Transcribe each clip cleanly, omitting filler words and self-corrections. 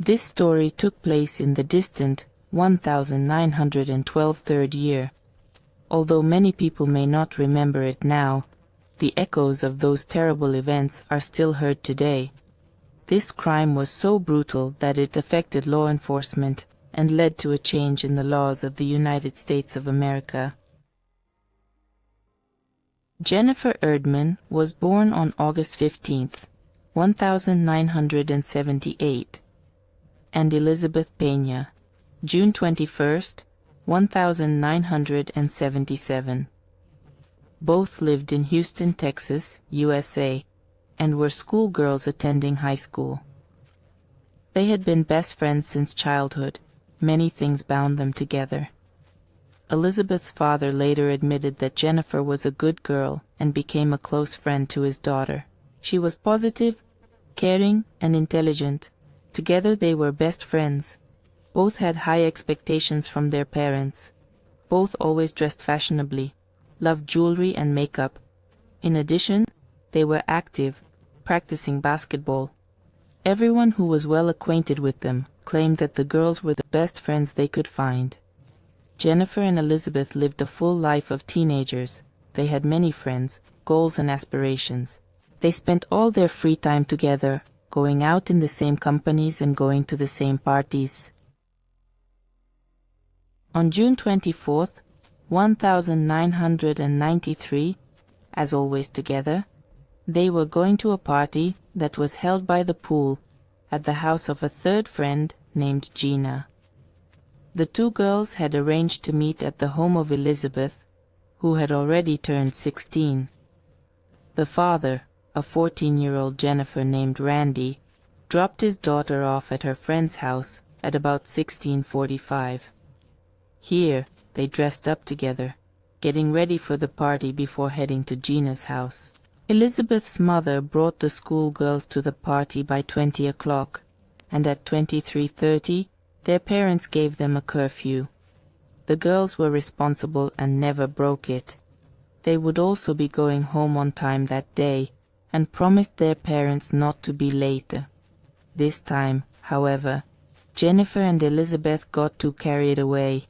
This story took place in the distant 1912 third year. Although many people may not remember it now, the echoes of those terrible events are still heard today. This crime was so brutal that it affected law enforcement and led to a change in the laws of the United States of America. Jennifer Erdman was born on August 15, 1978, and Elizabeth Pena, June 21, 1977. Both lived in Houston, Texas, USA, and were schoolgirls attending high school. They had been best friends since childhood. Many things bound them together. Elizabeth's father later admitted that Jennifer was a good girl and became a close friend to his daughter. She was positive, caring, and intelligent. Together they were best friends. Both had high expectations from their parents. Both always dressed fashionably, loved jewelry and makeup. In addition, they were active, practicing basketball. Everyone who was well acquainted with them claimed that the girls were the best friends they could find. Jennifer and Elizabeth lived a full life of teenagers. They had many friends, goals and aspirations. They spent all their free time together, going out in the same companies and going to the same parties. On June 24, 1993, as always together, they were going to a party that was held by the pool at the house of a third friend named Gina. The two girls had arranged to meet at the home of Elizabeth, who had already turned 16. The father, a 14-year-old Jennifer named Randy, dropped his daughter off at her friend's house at about 16:45. Here, they dressed up together, getting ready for the party before heading to Gina's house. Elizabeth's mother brought the schoolgirls to the party by 20 o'clock, and at 23:30, their parents gave them a curfew. The girls were responsible and never broke it. They would also be going home on time that day, and promised their parents not to be late. This time, however, Jennifer and Elizabeth got too carried away,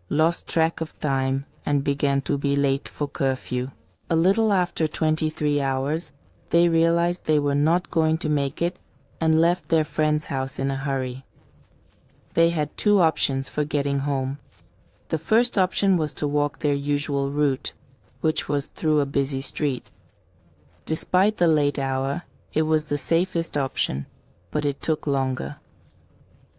lost track of time, and began to be late for curfew. A little after 23 hours, they realized they were not going to make it and left their friend's house in a hurry. They had two options for getting home. The first option was to walk their usual route, which was through a busy street. Despite the late hour, it was the safest option, but it took longer.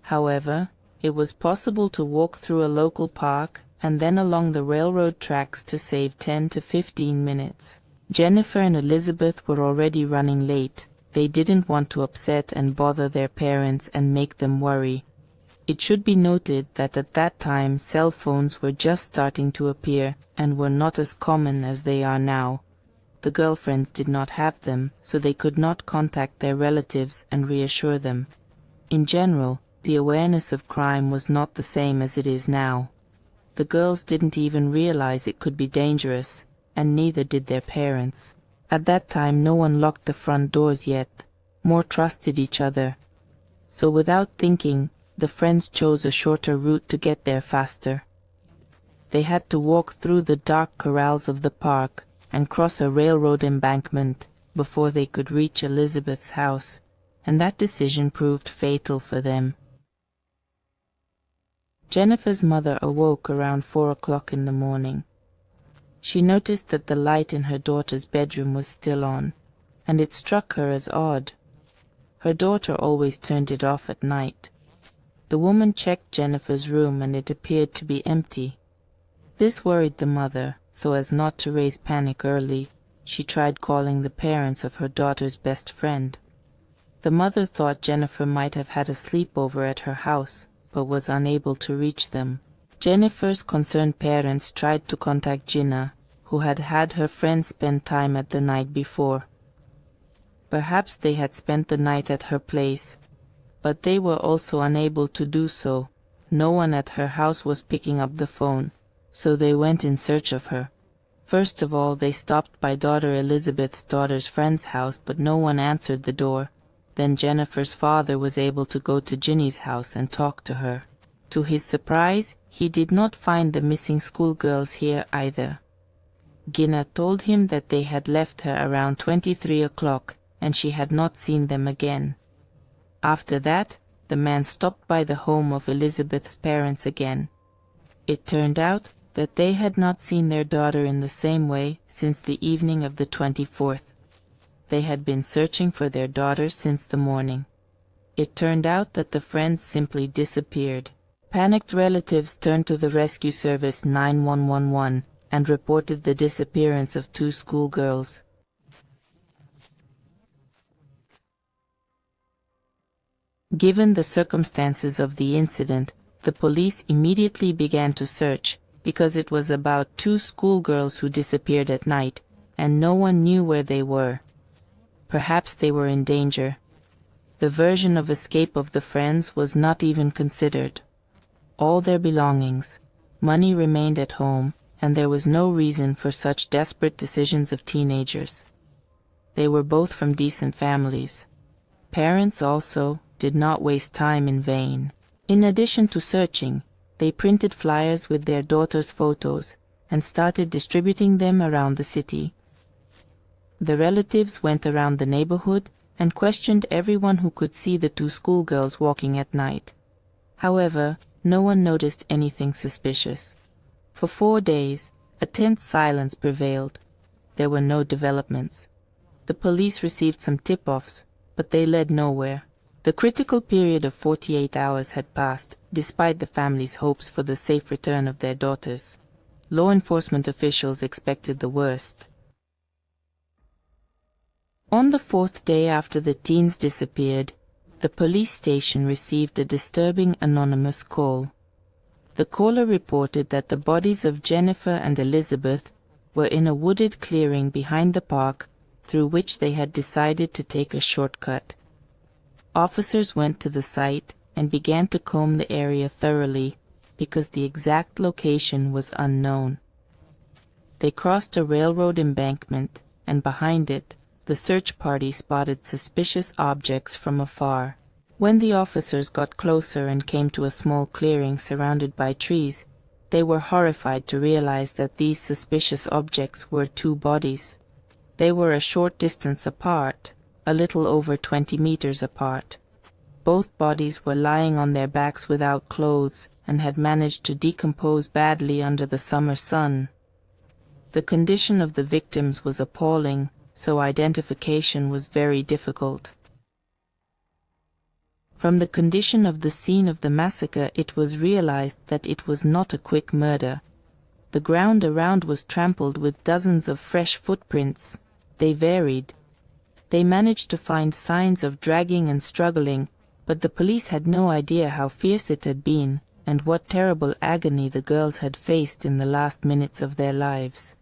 However, it was possible to walk through a local park and then along the railroad tracks to save 10 to 15 minutes. Jennifer and Elizabeth were already running late. They didn't want to upset and bother their parents and make them worry. It should be noted that at that time cell phones were just starting to appear and were not as common as they are now. The girlfriends did not have them, so they could not contact their relatives and reassure them. In general, the awareness of crime was not the same as it is now. The girls didn't even realize it could be dangerous, and neither did their parents. At that time no one locked the front doors yet, more trusted each other. So without thinking, the friends chose a shorter route to get there faster. They had to walk through the dark corrals of the park and cross a railroad embankment before they could reach Elizabeth's house, and that decision proved fatal for them. Jennifer's mother awoke around 4 o'clock in the morning. She noticed that the light in her daughter's bedroom was still on, and it struck her as odd. Her daughter always turned it off at night. The woman checked Jennifer's room and it appeared to be empty. This worried the mother, so as not to raise panic early, she tried calling the parents of her daughter's best friend. The mother thought Jennifer might have had a sleepover at her house, but was unable to reach them. Jennifer's concerned parents tried to contact Gina, who had had her friend spend time at the night before. Perhaps they had spent the night at her place, but they were also unable to do so. No one at her house was picking up the phone, so they went in search of her. First of all, they stopped by daughter Elizabeth's daughter's friend's house, but no one answered the door. Then Jennifer's father was able to go to Ginny's house and talk to her. To his surprise, he did not find the missing schoolgirls here either. Gina told him that they had left her around 23 o'clock, and she had not seen them again. After that, the man stopped by the home of Elizabeth's parents again. It turned out that they had not seen their daughter in the same way since the evening of the 24th. They had been searching for their daughter since the morning. It turned out that the friends simply disappeared. Panicked relatives turned to the rescue service 911 and reported the disappearance of 2 schoolgirls. Given the circumstances of the incident, the police immediately began to search, because it was about 2 schoolgirls who disappeared at night, and no one knew where they were. Perhaps they were in danger. The version of escape of the friends was not even considered. All their belongings, money remained at home, and there was no reason for such desperate decisions of teenagers. They were both from decent families. Parents also did not waste time in vain. In addition to searching, they printed flyers with their daughters' photos and started distributing them around the city. The relatives went around the neighborhood and questioned everyone who could see the 2 schoolgirls walking at night. However, no one noticed anything suspicious. For 4 days, a tense silence prevailed. There were no developments. The police received some tip-offs, but they led nowhere. The critical period of 48 hours had passed, despite the family's hopes for the safe return of their daughters. Law enforcement officials expected the worst. On the 4th day after the teens disappeared, the police station received a disturbing anonymous call. The caller reported that the bodies of Jennifer and Elizabeth were in a wooded clearing behind the park, through which they had decided to take a shortcut. Officers went to the site and began to comb the area thoroughly, because the exact location was unknown. They crossed a railroad embankment, and behind it, the search party spotted suspicious objects from afar. When the officers got closer and came to a small clearing surrounded by trees, they were horrified to realize that these suspicious objects were 2 bodies. They were a short distance apart, a little over 20 meters apart. Both bodies were lying on their backs without clothes and had managed to decompose badly under the summer sun. The condition of the victims was appalling, so identification was very difficult. From the condition of the scene of the massacre, it was realized that it was not a quick murder. The ground around was trampled with dozens of fresh footprints. They varied. They managed to find signs of dragging and struggling, but the police had no idea how fierce it had been and what terrible agony the girls had faced in the last minutes of their lives.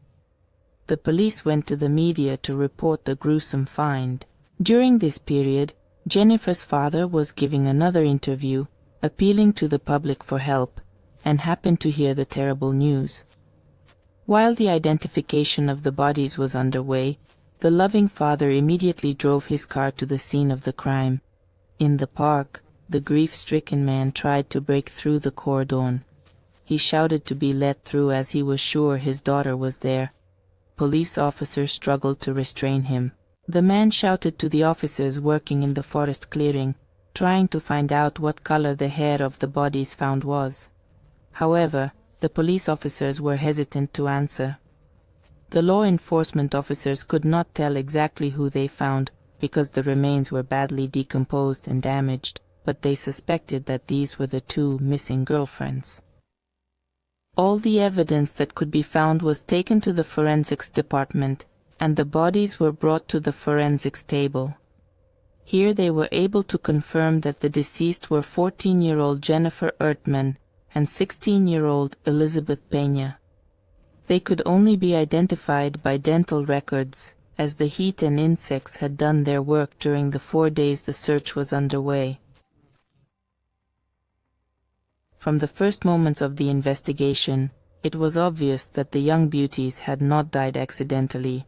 The police went to the media to report the gruesome find. During this period, Jennifer's father was giving another interview, appealing to the public for help, and happened to hear the terrible news. While the identification of the bodies was underway, the loving father immediately drove his car to the scene of the crime. In the park, the grief-stricken man tried to break through the cordon. He shouted to be let through as he was sure his daughter was there. Police officers struggled to restrain him. The man shouted to the officers working in the forest clearing, trying to find out what color the hair of the bodies found was. However, the police officers were hesitant to answer. The law enforcement officers could not tell exactly who they found because the remains were badly decomposed and damaged, but they suspected that these were the 2 missing girlfriends. All the evidence that could be found was taken to the forensics department, and the bodies were brought to the forensics table. Here they were able to confirm that the deceased were 14-year-old Jennifer Ertman and 16-year-old Elizabeth Peña. They could only be identified by dental records, as the heat and insects had done their work during the 4 days the search was underway. From the first moments of the investigation, it was obvious that the young beauties had not died accidentally.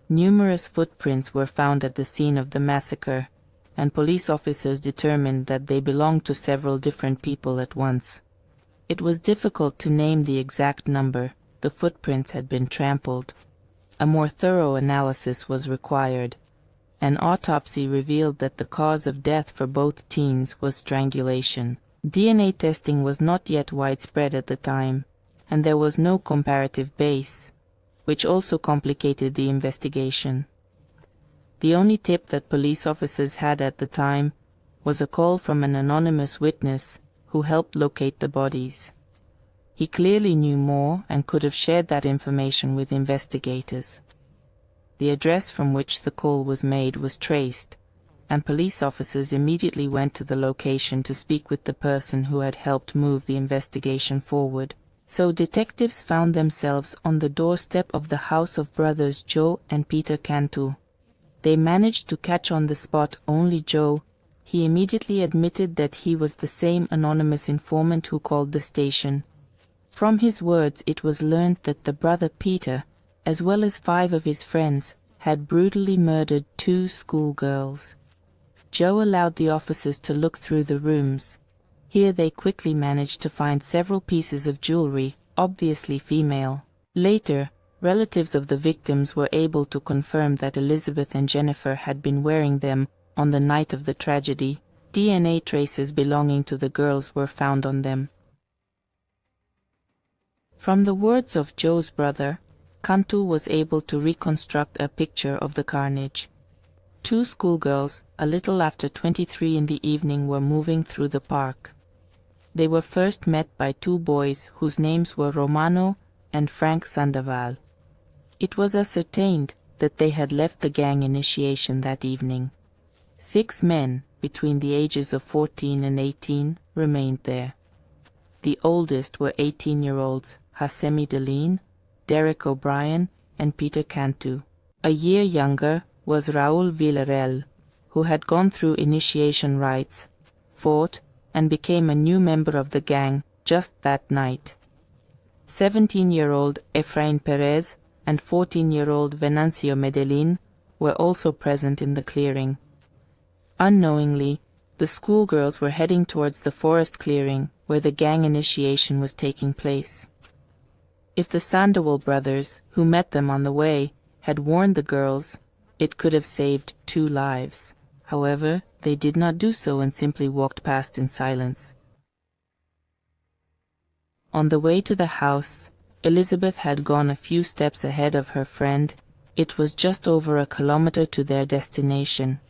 Numerous footprints were found at the scene of the massacre, and police officers determined that they belonged to several different people at once. It was difficult to name the exact number. The footprints had been trampled. A more thorough analysis was required. An autopsy revealed that the cause of death for both teens was strangulation. DNA testing was not yet widespread at the time, and there was no comparative base, which also complicated the investigation. The only tip that police officers had at the time was a call from an anonymous witness who helped locate the bodies. He clearly knew more and could have shared that information with investigators. The address from which the call was made was traced, and police officers immediately went to the location to speak with the person who had helped move the investigation forward. So detectives found themselves on the doorstep of the house of brothers Joe and Peter Cantu. They managed to catch on the spot only Joe. He immediately admitted that he was the same anonymous informant who called the station. From his words, it was learned that the brother Peter, as well as 5 of his friends, had brutally murdered 2 schoolgirls. Joe allowed the officers to look through the rooms. Here they quickly managed to find several pieces of jewelry, obviously female. Later, relatives of the victims were able to confirm that Elizabeth and Jennifer had been wearing them on the night of the tragedy. DNA traces belonging to the girls were found on them. From the words of Joe's brother, Cantu was able to reconstruct a picture of the carnage. 2 schoolgirls, a little after 23 in the evening, were moving through the park. They were first met by 2 boys whose names were Romano and Frank Sandoval. It was ascertained that they had left the gang initiation that evening. 6 men, between the ages of 14 and 18, remained there. The oldest were 18-year-olds Hassemi Deline, Derek O'Brien, and Peter Cantu. A year younger was Raul Villarreal, who had gone through initiation rites, fought, and became a new member of the gang just that night. 17-year-old Efrain Perez and 14-year-old Venancio Medellin were also present in the clearing. Unknowingly, the schoolgirls were heading towards the forest clearing where the gang initiation was taking place. If the Sandoval brothers, who met them on the way, had warned the girls, it could have saved 2 lives. However, they did not do so and simply walked past in silence. On the way to the house, Elizabeth had gone a few steps ahead of her friend. It was just over a kilometer to their destination.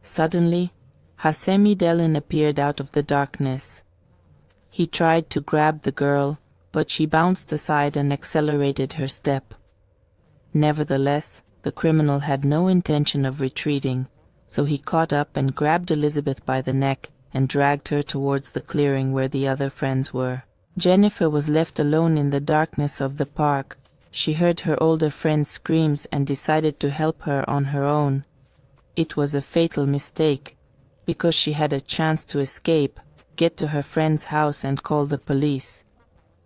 Suddenly, Hassemi Delin appeared out of the darkness. He tried to grab the girl, but she bounced aside and accelerated her step. Nevertheless, the criminal had no intention of retreating, so he caught up and grabbed Elizabeth by the neck and dragged her towards the clearing where the other friends were. Jennifer was left alone in the darkness of the park. She heard her older friend's screams and decided to help her on her own. It was a fatal mistake, because she had a chance to escape, get to her friend's house and call the police.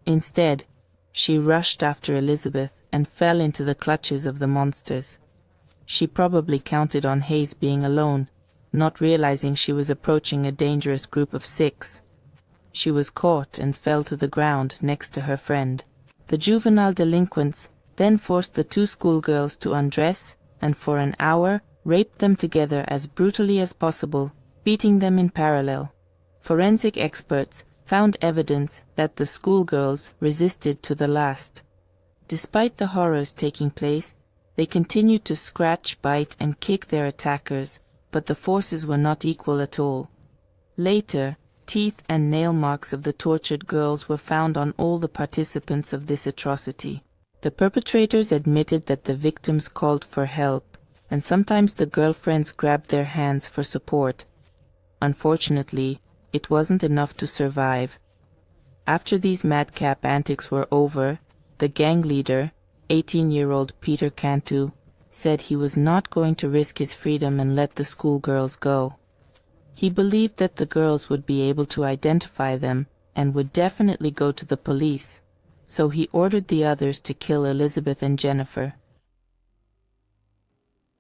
Instead, she rushed after Elizabeth and fell into the clutches of the monsters. She probably counted on Hayes being alone, not realizing she was approaching a dangerous group of 6. She was caught and fell to the ground next to her friend. The juvenile delinquents then forced the 2 schoolgirls to undress and for an hour raped them together as brutally as possible, beating them in parallel. Forensic experts found evidence that the schoolgirls resisted to the last. Despite the horrors taking place, they continued to scratch, bite, and kick their attackers, but the forces were not equal at all. Later, teeth and nail marks of the tortured girls were found on all the participants of this atrocity. The perpetrators admitted that the victims called for help, and sometimes the girlfriends grabbed their hands for support. Unfortunately, it wasn't enough to survive. After these madcap antics were over, the gang leader, 18-year-old Peter Cantu, said he was not going to risk his freedom and let the schoolgirls go. He believed that the girls would be able to identify them and would definitely go to the police, so he ordered the others to kill Elizabeth and Jennifer.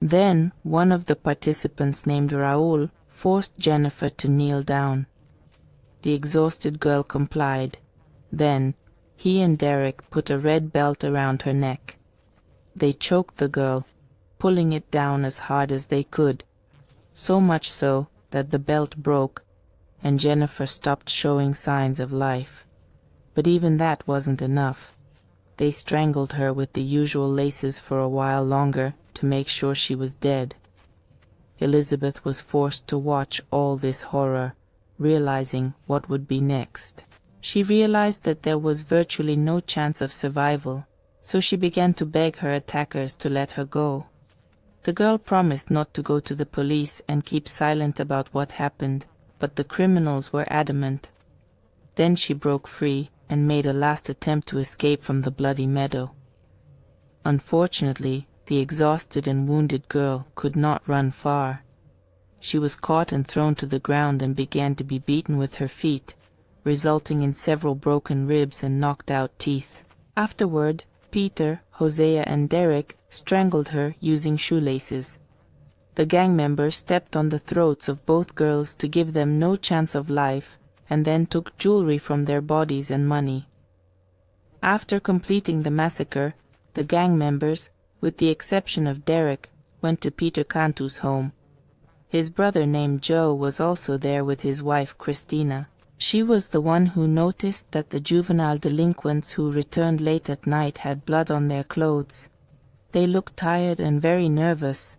Then one of the participants named Raoul forced Jennifer to kneel down. The exhausted girl complied. Then he and Derek put a red belt around her neck. They choked the girl, pulling it down as hard as they could, so much so that the belt broke and Jennifer stopped showing signs of life. But even that wasn't enough. They strangled her with the usual laces for a while longer to make sure she was dead. Elizabeth was forced to watch all this horror, realizing what would be next. She realized that there was virtually no chance of survival, so she began to beg her attackers to let her go. The girl promised not to go to the police and keep silent about what happened, but the criminals were adamant. Then she broke free and made a last attempt to escape from the bloody meadow. Unfortunately, the exhausted and wounded girl could not run far. She was caught and thrown to the ground and began to be beaten with her feet, resulting in several broken ribs and knocked out teeth. Afterward, Peter, Hosea, and Derek strangled her using shoelaces. The gang members stepped on the throats of both girls to give them no chance of life, and then took jewelry from their bodies and money. After completing the massacre, the gang members, with the exception of Derek, went to Peter Cantu's home. His brother named Joe was also there with his wife Christina. She was the one who noticed that the juvenile delinquents who returned late at night had blood on their clothes. They looked tired and very nervous.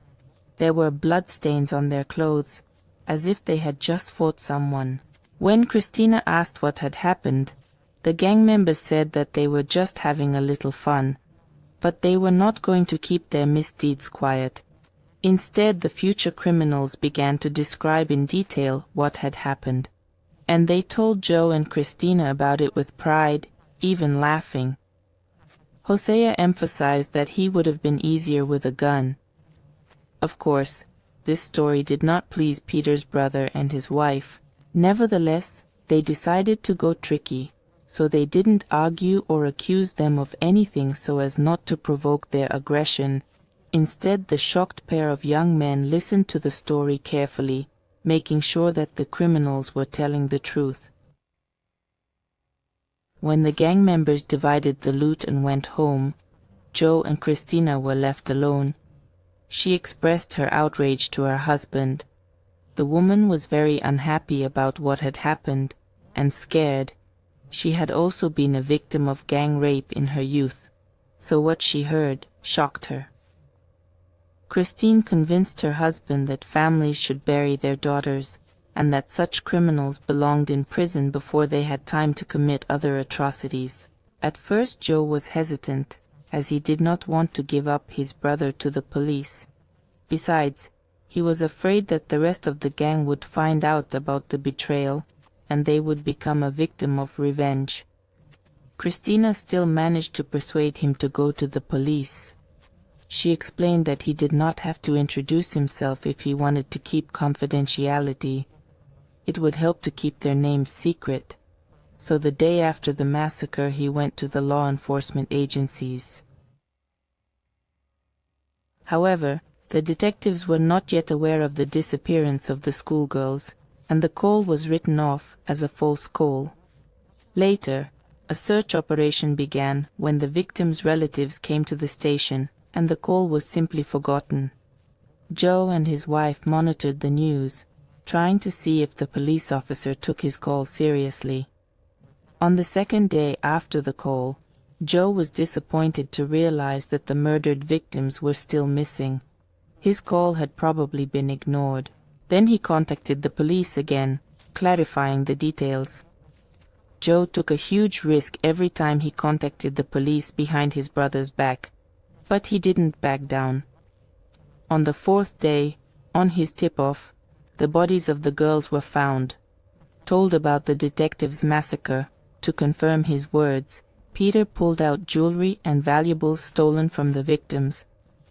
There were blood stains on their clothes, as if they had just fought someone. When Christina asked what had happened, the gang members said that they were just having a little fun, but they were not going to keep their misdeeds quiet. Instead, the future criminals began to describe in detail what had happened, and they told Joe and Christina about it with pride, even laughing. Hosea emphasized that he would have been easier with a gun. Of course, this story did not please Peter's brother and his wife. Nevertheless, they decided to go tricky, so they didn't argue or accuse them of anything so as not to provoke their aggression. Instead, the shocked pair of young men listened to the story carefully, making sure that the criminals were telling the truth. When the gang members divided the loot and went home, Joe and Christina were left alone. She expressed her outrage to her husband. The woman was very unhappy about what had happened, and scared. She had also been a victim of gang rape in her youth, so what she heard shocked her. Christine convinced her husband that families should bury their daughters, and that such criminals belonged in prison before they had time to commit other atrocities. At first Joe was hesitant, as he did not want to give up his brother to the police. Besides, he was afraid that the rest of the gang would find out about the betrayal, and they would become a victim of revenge. Christina still managed to persuade him to go to the police. She explained that he did not have to introduce himself if he wanted to keep confidentiality. It would help to keep their names secret. So the day after the massacre he went to the law enforcement agencies. However, the detectives were not yet aware of the disappearance of the schoolgirls, and the call was written off as a false call. Later, a search operation began when the victims' relatives came to the station, and the call was simply forgotten. Joe and his wife monitored the news, trying to see if the police officer took his call seriously. On the second day after the call, Joe was disappointed to realize that the murdered victims were still missing. His call had probably been ignored. Then he contacted the police again, clarifying the details. Joe took a huge risk every time he contacted the police behind his brother's back, but he didn't back down. On the fourth day, on his tip-off, the bodies of the girls were found. Told about the detective's massacre, to confirm his words, Peter pulled out jewelry and valuables stolen from the victims.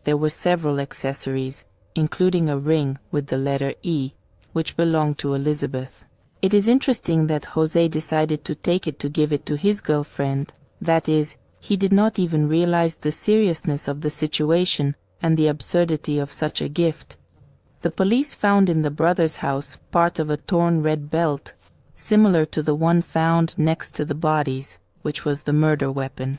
There were several accessories, including a ring with the letter E, which belonged to Elizabeth. It is interesting that Jose decided to take it to give it to his girlfriend. That is, he did not even realize the seriousness of the situation and the absurdity of such a gift, the police found in the brother's house part of a torn red belt, similar to the one found next to the bodies, which was the murder weapon.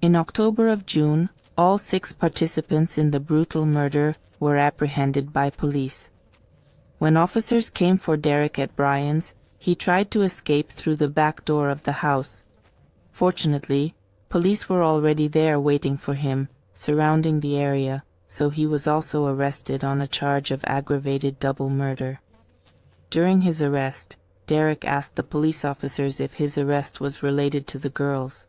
In October of June, all 6 participants in the brutal murder were apprehended by police. When officers came for Derek at Bryan's, he tried to escape through the back door of the house. Fortunately, police were already there waiting for him, surrounding the area, so he was also arrested on a charge of aggravated double murder. During his arrest, Derek asked the police officers if his arrest was related to the girls.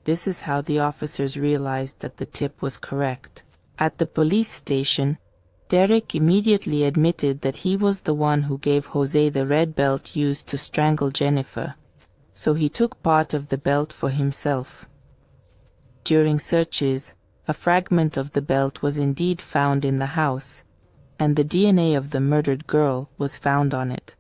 This is how the officers realized that the tip was correct. At the police station, Derek immediately admitted that he was the one who gave Jose the red belt used to strangle Jennifer, so he took part of the belt for himself. During searches, a fragment of the belt was indeed found in the house, and the DNA of the murdered girl was found on it.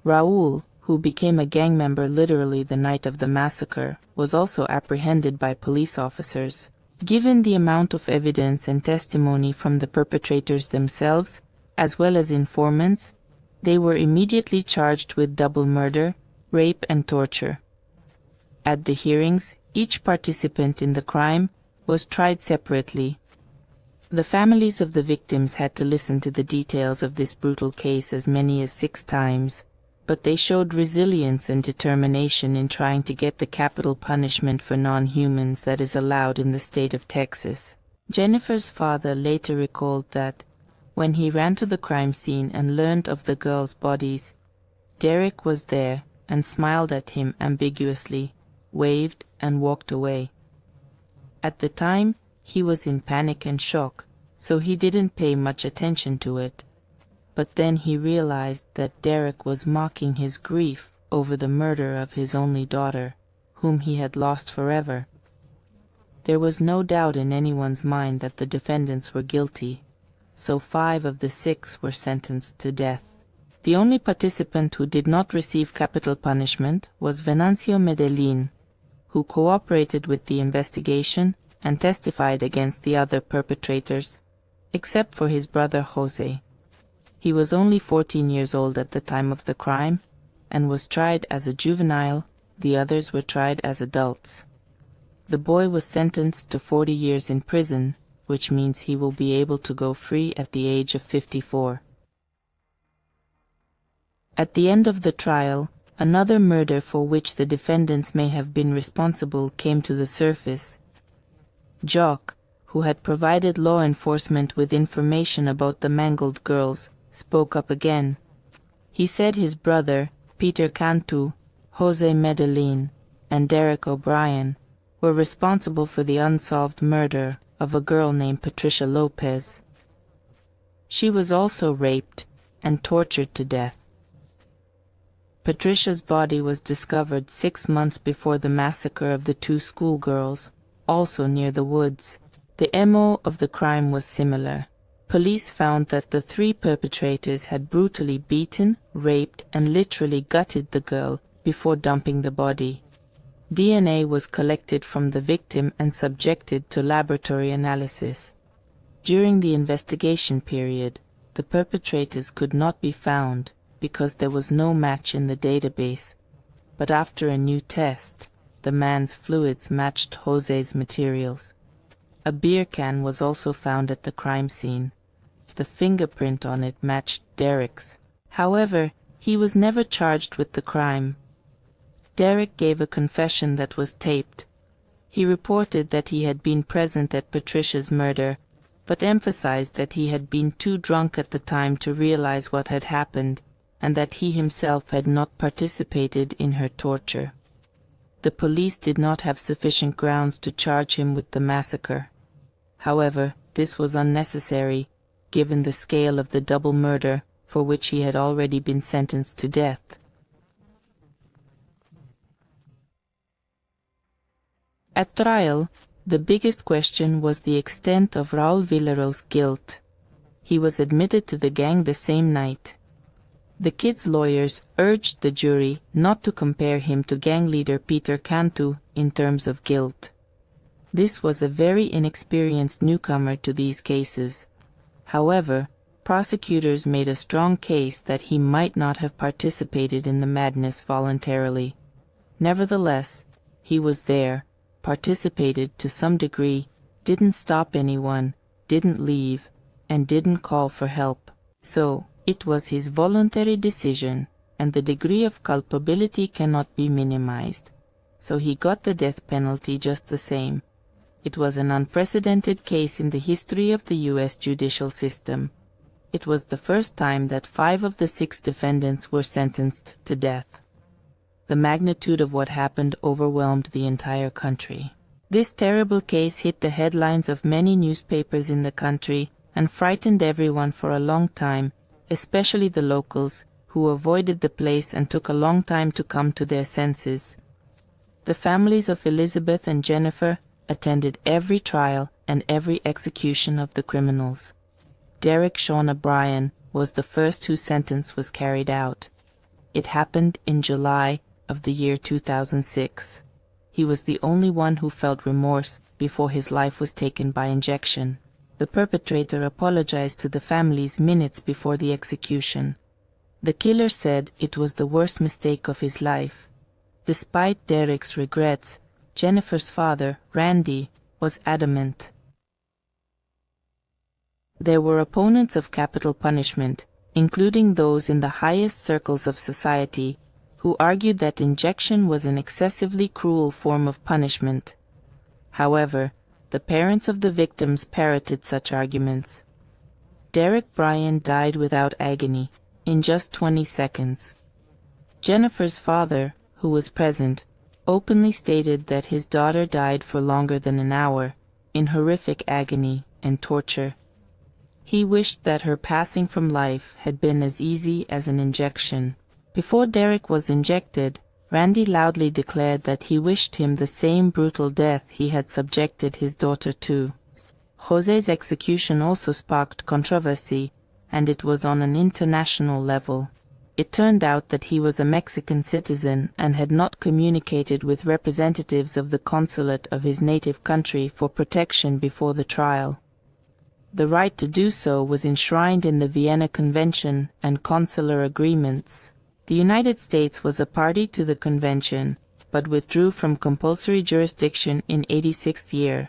Raul, who became a gang member literally the night of the massacre, was also apprehended by police officers. Given the amount of evidence and testimony from the perpetrators themselves, as well as informants, they were immediately charged with double murder, rape and torture. At the hearings, each participant in the crime was tried separately. The families of the victims had to listen to the details of this brutal case as many as 6 times, but they showed resilience and determination in trying to get the capital punishment for non-humans that is allowed in the state of Texas. Jennifer's father later recalled that, when he ran to the crime scene and learned of the girls' bodies, Derek was there and smiled at him ambiguously, waved and walked away. At the time, he was in panic and shock, so he didn't pay much attention to it. But then he realized that Derek was mocking his grief over the murder of his only daughter, whom he had lost forever. There was no doubt in anyone's mind that the defendants were guilty, so 5 of the 6 were sentenced to death. The only participant who did not receive capital punishment was Venancio Medellin, who cooperated with the investigation and testified against the other perpetrators, except for his brother Jose. He was only 14 years old at the time of the crime and was tried as a juvenile. The others were tried as adults. The boy was sentenced to 40 years in prison, which means he will be able to go free at the age of 54. At the end of the trial, another murder for which the defendants may have been responsible came to the surface. Jock, who had provided law enforcement with information about the mangled girls, spoke up again. He said his brother, Peter Cantu, Jose Medellin, and Derek O'Brien were responsible for the unsolved murder of a girl named Patricia Lopez. She was also raped and tortured to death. Patricia's body was discovered 6 months before the massacre of the 2 schoolgirls, also near the woods. The MO of the crime was similar. Police found that the 3 perpetrators had brutally beaten, raped, and literally gutted the girl before dumping the body. DNA was collected from the victim and subjected to laboratory analysis. During the investigation period, the perpetrators could not be found because there was no match in the database, but after a new test, the man's fluids matched Jose's materials. A beer can was also found at the crime scene. The fingerprint on it matched Derek's. However, he was never charged with the crime. Derek gave a confession that was taped. He reported that he had been present at Patricia's murder, but emphasized that he had been too drunk at the time to realize what had happened, and that he himself had not participated in her torture. The police did not have sufficient grounds to charge him with the massacre. However, this was unnecessary, given the scale of the double murder for which he had already been sentenced to death. At trial, the biggest question was the extent of Raul Villarreal's guilt. He was admitted to the gang the same night. The kid's lawyers urged the jury not to compare him to gang leader Peter Cantu in terms of guilt. This was a very inexperienced newcomer to these cases. However, prosecutors made a strong case that he might not have participated in the madness voluntarily. Nevertheless, he was there, participated to some degree, didn't stop anyone, didn't leave, and didn't call for help. So, it was his voluntary decision, and the degree of culpability cannot be minimized. So he got the death penalty just the same. It was an unprecedented case in the history of the U.S. judicial system. It was the first time that 5 of the 6 defendants were sentenced to death. The magnitude of what happened overwhelmed the entire country. This terrible case hit the headlines of many newspapers in the country and frightened everyone for a long time, especially the locals, who avoided the place and took a long time to come to their senses. The families of Elizabeth and Jennifer attended every trial and every execution of the criminals. Derek Sean O'Brien was the first whose sentence was carried out. It happened in July of the year 2006. He was the only one who felt remorse before his life was taken by injection. The perpetrator apologized to the families minutes before the execution. The killer said it was the worst mistake of his life. Despite Derek's regrets, Jennifer's father, Randy, was adamant. There were opponents of capital punishment, including those in the highest circles of society, who argued that injection was an excessively cruel form of punishment. However, the parents of the victims parroted such arguments. Derek Bryan died without agony, in just 20 seconds. Jennifer's father, who was present, openly stated that his daughter died for longer than an hour, in horrific agony and torture. He wished that her passing from life had been as easy as an injection. Before Derek was injected, Randy loudly declared that he wished him the same brutal death he had subjected his daughter to. Jose's execution also sparked controversy, and it was on an international level. It turned out that he was a Mexican citizen and had not communicated with representatives of the consulate of his native country for protection before the trial. The right to do so was enshrined in the Vienna Convention and consular agreements. The United States was a party to the convention, but withdrew from compulsory jurisdiction in 86th year.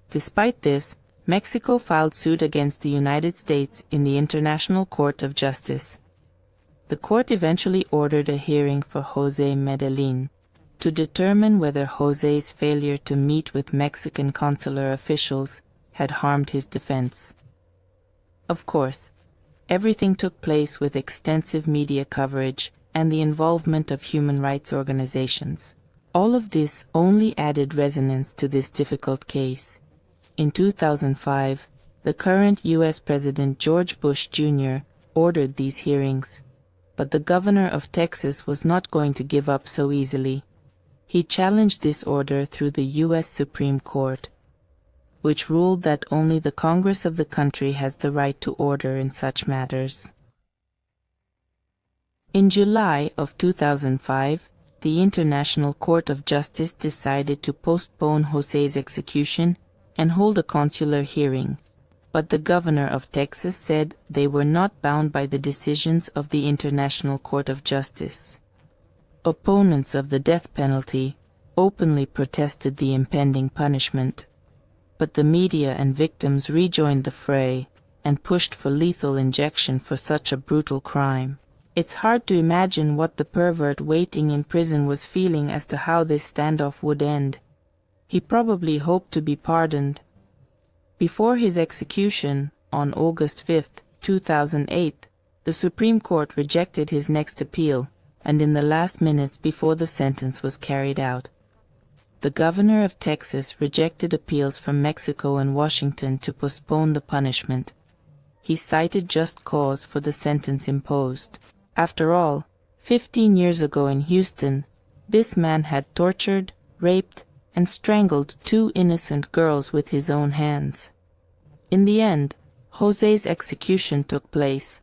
Despite this, Mexico filed suit against the United States in the International Court of Justice. The court eventually ordered a hearing for Jose Medellin to determine whether Jose's failure to meet with Mexican consular officials had harmed his defense. Of course, everything took place with extensive media coverage and the involvement of human rights organizations. All of this only added resonance to this difficult case. In 2005, the current U.S. President George Bush Jr. ordered these hearings, but the governor of Texas was not going to give up so easily. He challenged this order through the U.S. Supreme Court, which ruled that only the Congress of the country has the right to order in such matters. In July of 2005, the International Court of Justice decided to postpone Jose's execution and hold a consular hearing, but the governor of Texas said they were not bound by the decisions of the International Court of Justice. Opponents of the death penalty openly protested the impending punishment, but the media and victims rejoined the fray and pushed for lethal injection for such a brutal crime. It's hard to imagine what the pervert waiting in prison was feeling as to how this standoff would end. He probably hoped to be pardoned. Before his execution, on August 5, 2008, the Supreme Court rejected his next appeal, and in the last minutes before the sentence was carried out, the governor of Texas rejected appeals from Mexico and Washington to postpone the punishment. He cited just cause for the sentence imposed. After all, 15 years ago in Houston, this man had tortured, raped, and strangled 2 innocent girls with his own hands. In the end, Jose's execution took place.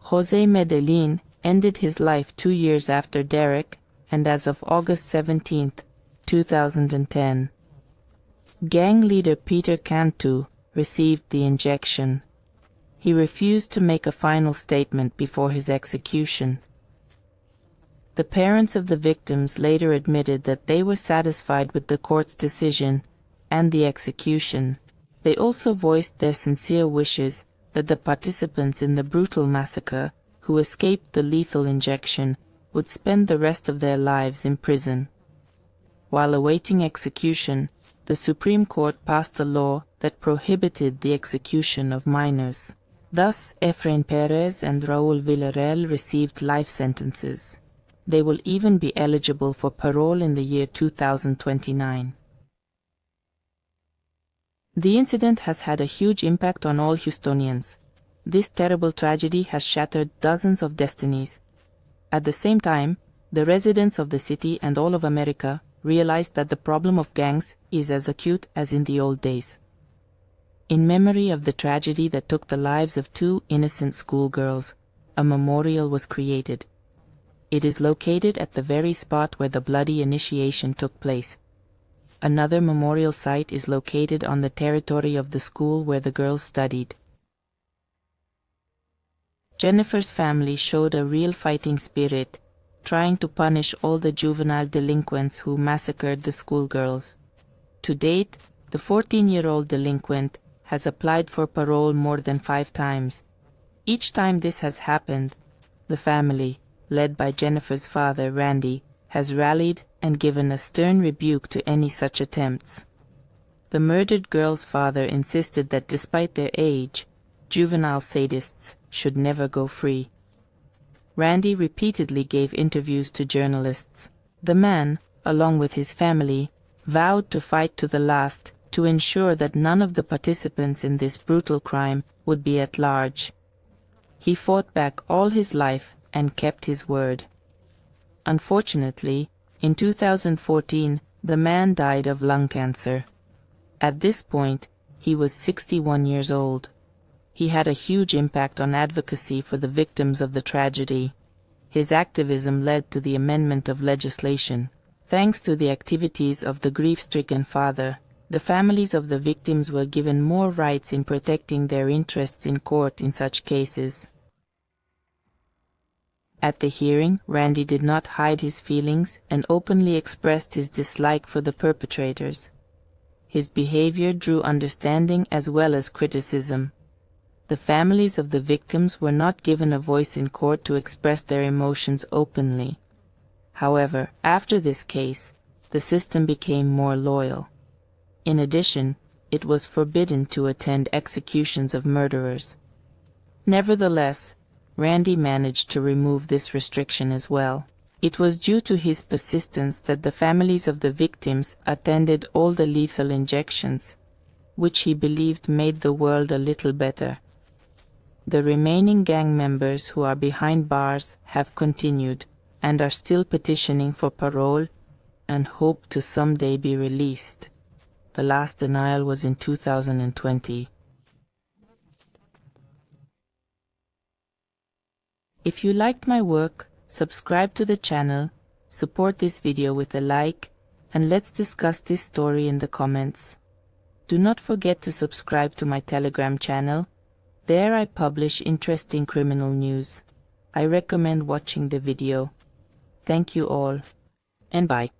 Jose Medellin ended his life 2 years after Derek, and as of August 17, 2010. Gang leader Peter Cantu received the injection. He refused to make a final statement before his execution. The parents of the victims later admitted that they were satisfied with the court's decision and the execution. They also voiced their sincere wishes that the participants in the brutal massacre who escaped the lethal injection would spend the rest of their lives in prison. While awaiting execution, the Supreme Court passed a law that prohibited the execution of minors. Thus, Efrain Perez and Raúl Villarreal received life sentences. They will even be eligible for parole in the year 2029. The incident has had a huge impact on all Houstonians. This terrible tragedy has shattered dozens of destinies. At the same time, the residents of the city and all of America realized that the problem of gangs is as acute as in the old days. In memory of the tragedy that took the lives of 2 innocent schoolgirls, a memorial was created. It is located at the very spot where the bloody initiation took place. Another memorial site is located on the territory of the school where the girls studied. Jennifer's family showed a real fighting spirit, trying to punish all the juvenile delinquents who massacred the schoolgirls. To date, the 14-year-old delinquent has applied for parole more than 5 times. Each time this has happened, the family, led by Jennifer's father, Randy, has rallied and given a stern rebuke to any such attempts. The murdered girl's father insisted that despite their age, juvenile sadists should never go free. Randy repeatedly gave interviews to journalists. The man, along with his family, vowed to fight to the last to ensure that none of the participants in this brutal crime would be at large. He fought back all his life and kept his word. Unfortunately, in 2014, the man died of lung cancer. At this point, he was 61 years old. He had a huge impact on advocacy for the victims of the tragedy. His activism led to the amendment of legislation. Thanks to the activities of the grief-stricken father, the families of the victims were given more rights in protecting their interests in court in such cases. At the hearing, Randy did not hide his feelings and openly expressed his dislike for the perpetrators. His behavior drew understanding as well as criticism. The families of the victims were not given a voice in court to express their emotions openly. However, after this case, the system became more loyal. In addition, it was forbidden to attend executions of murderers. Nevertheless, Randy managed to remove this restriction as well. It was due to his persistence that the families of the victims attended all the lethal injections, which he believed made the world a little better. The remaining gang members who are behind bars have continued and are still petitioning for parole and hope to someday be released. The last denial was in 2020. If you liked my work, subscribe to the channel, support this video with a like, and let's discuss this story in the comments. Do not forget to subscribe to my Telegram channel. There I publish interesting criminal news. I recommend watching the video. Thank you all, and bye.